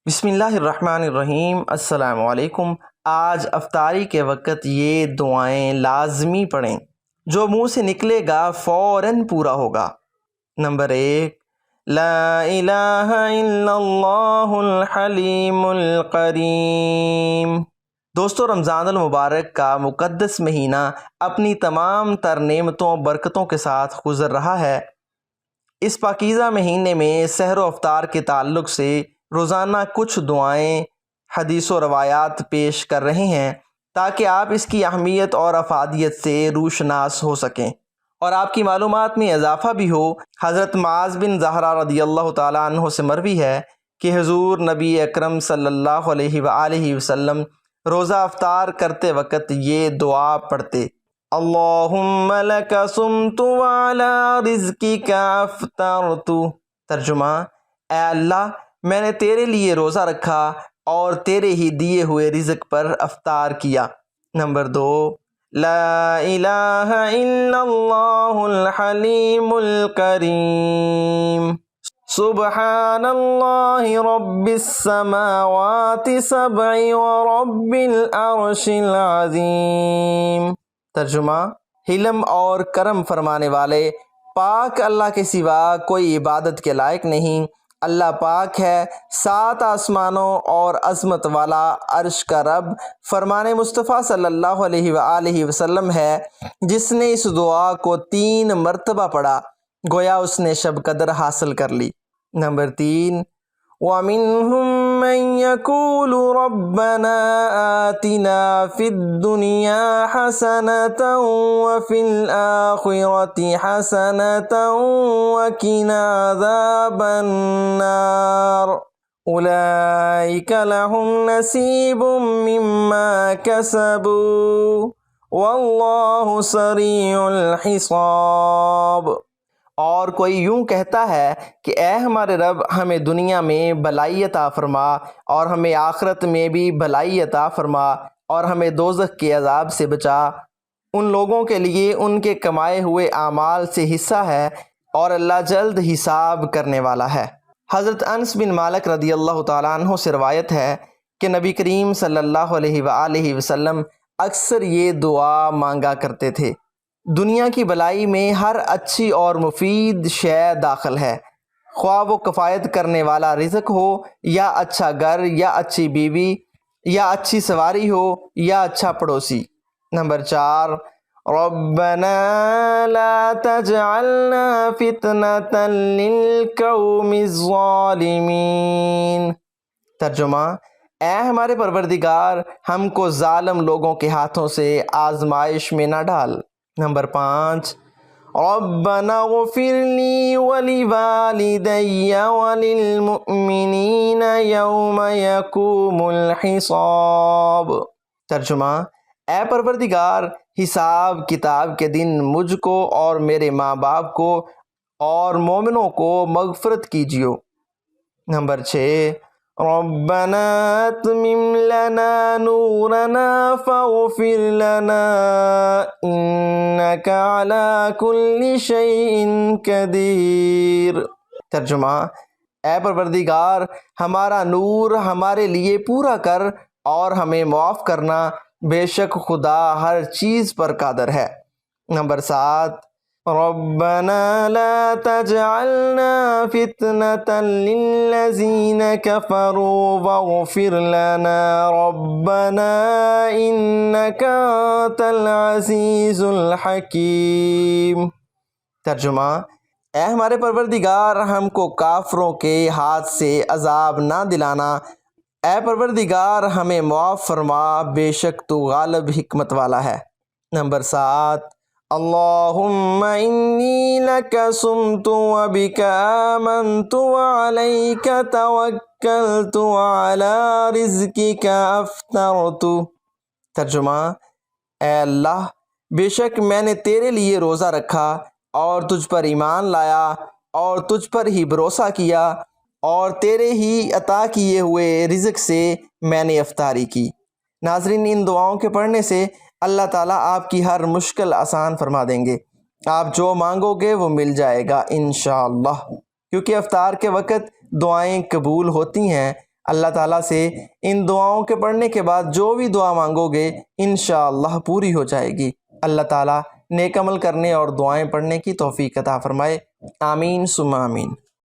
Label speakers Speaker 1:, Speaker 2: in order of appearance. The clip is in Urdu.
Speaker 1: بسم اللہ الرحمن الرحیم۔ السلام علیکم۔ آج افطاری کے وقت یہ دعائیں لازمی پڑھیں، جو منہ سے نکلے گا فوراً پورا ہوگا۔ نمبر 1، لا الہ الا اللہ الحلیم الکریم۔ دوستو، رمضان المبارک کا مقدس مہینہ اپنی تمام تر نعمتوں برکتوں کے ساتھ گزر رہا ہے۔ اس پاکیزہ مہینے میں سحر و افطار کے تعلق سے روزانہ کچھ دعائیں، حدیث و روایات پیش کر رہے ہیں تاکہ آپ اس کی اہمیت اور افادیت سے روشناس ہو سکیں اور آپ کی معلومات میں اضافہ بھی ہو۔ حضرت معاذ بن زہرہ رضی اللہ تعالیٰ عنہ سے مروی ہے کہ حضور نبی اکرم صلی اللہ علیہ وآلہ وسلم روزہ افطار کرتے وقت یہ دعا پڑھتے: اللہم لک صمت وعلی رزقک افطرت۔ ترجمہ: اے اللہ، میں نے تیرے لیے روزہ رکھا اور تیرے ہی دیے ہوئے رزق پر افطار کیا۔ نمبر 2، لا الہ الا اللہ الحلیم الکریم۔ سبحان اللہ رب السماوات سبع ورب العرش العظیم۔ ترجمہ: حلم اور کرم فرمانے والے پاک اللہ کے سوا کوئی عبادت کے لائق نہیں۔ اللہ پاک ہے 7 آسمانوں اور عظمت والا عرش کا رب۔ فرمان مصطفیٰ صلی اللہ علیہ وآلہ وسلم ہے، جس نے اس دعا کو 3 مرتبہ پڑھا گویا اس نے شب قدر حاصل کر لی۔ نمبر 3، وَمِنْهُمْ مَنْ يَقُولُ رَبَّنَا آتِنَا فِي الدُّنْيَا حَسَنَةً وَفِي الْآخِرَةِ حَسَنَةً وَقِنَا عَذَابَ النَّارِ أُولَئِكَ لَهُمْ نَصِيبٌ مِّمَّا كَسَبُوا وَاللَّهُ سَرِيعُ الْحِسَابِ۔ اور کوئی یوں کہتا ہے کہ اے ہمارے رب، ہمیں دنیا میں بھلائی عطا فرما اور ہمیں آخرت میں بھی بھلائی عطا فرما اور ہمیں دوزخ کے عذاب سے بچا۔ ان لوگوں کے لیے ان کے کمائے ہوئے اعمال سے حصہ ہے اور اللہ جلد حساب کرنے والا ہے۔ حضرت انس بن مالک رضی اللہ تعالیٰ عنہ سے روایت ہے کہ نبی کریم صلی اللہ علیہ وآلہ وسلم اکثر یہ دعا مانگا کرتے تھے: دنیا کی بلائی میں ہر اچھی اور مفید شے داخل ہے، خواہ وہ کفایت کرنے والا رزق ہو یا اچھا گھر یا اچھی بیوی یا اچھی سواری ہو یا اچھا پڑوسی۔ نمبر 4، ربنا لا تجعلنا فتنة للقوم الظالمین۔ ترجمہ: اے ہمارے پروردگار، ہم کو ظالم لوگوں کے ہاتھوں سے آزمائش میں نہ ڈال۔ نمبر 5، ربنا اغفر لی ولوالدی وللمؤمنین یوم یقوم الحساب۔ ترجمہ: اے پروردگار، حساب کتاب کے دن مجھ کو اور میرے ماں باپ کو اور مومنوں کو مغفرت کیجیو۔ نمبر 6، ربنا اتمم لنا نورنا فاغفر لنا انک علی کل شیء قدیر۔ ترجمہ: اے پروردگار، ہمارا نور ہمارے لیے پورا کر اور ہمیں معاف کرنا، بے شک خدا ہر چیز پر قادر ہے۔ نمبر 7، ربنا لا تجعلنا فتنة للذین کفروا واغفر لنا ربنا انک انت العزیز الحکیم۔ ترجمہ: اے ہمارے پروردگار، ہم کو کافروں کے ہاتھ سے عذاب نہ دلانا۔ اے پروردگار، ہمیں معاف فرما، بے شک تو غالب حکمت والا ہے۔ نمبر 7، اللہم انی لک صمت وبک آمنت وعلیک توکلت وعلی رزقک افطرت۔ ترجمہ: اے اللہ، بے شک میں نے تیرے لیے روزہ رکھا اور تجھ پر ایمان لایا اور تجھ پر ہی بھروسہ کیا اور تیرے ہی عطا کیے ہوئے رزق سے میں نے افطاری کی۔ ناظرین، ان دعاؤں کے پڑھنے سے اللہ تعالیٰ آپ کی ہر مشکل آسان فرما دیں گے۔ آپ جو مانگو گے وہ مل جائے گا انشاءاللہ، کیونکہ افطار کے وقت دعائیں قبول ہوتی ہیں۔ اللہ تعالیٰ سے ان دعاؤں کے پڑھنے کے بعد جو بھی دعا مانگو گے انشاءاللہ پوری ہو جائے گی۔ اللہ تعالیٰ نیک عمل کرنے اور دعائیں پڑھنے کی توفیق عطا فرمائے، آمین ثم آمین۔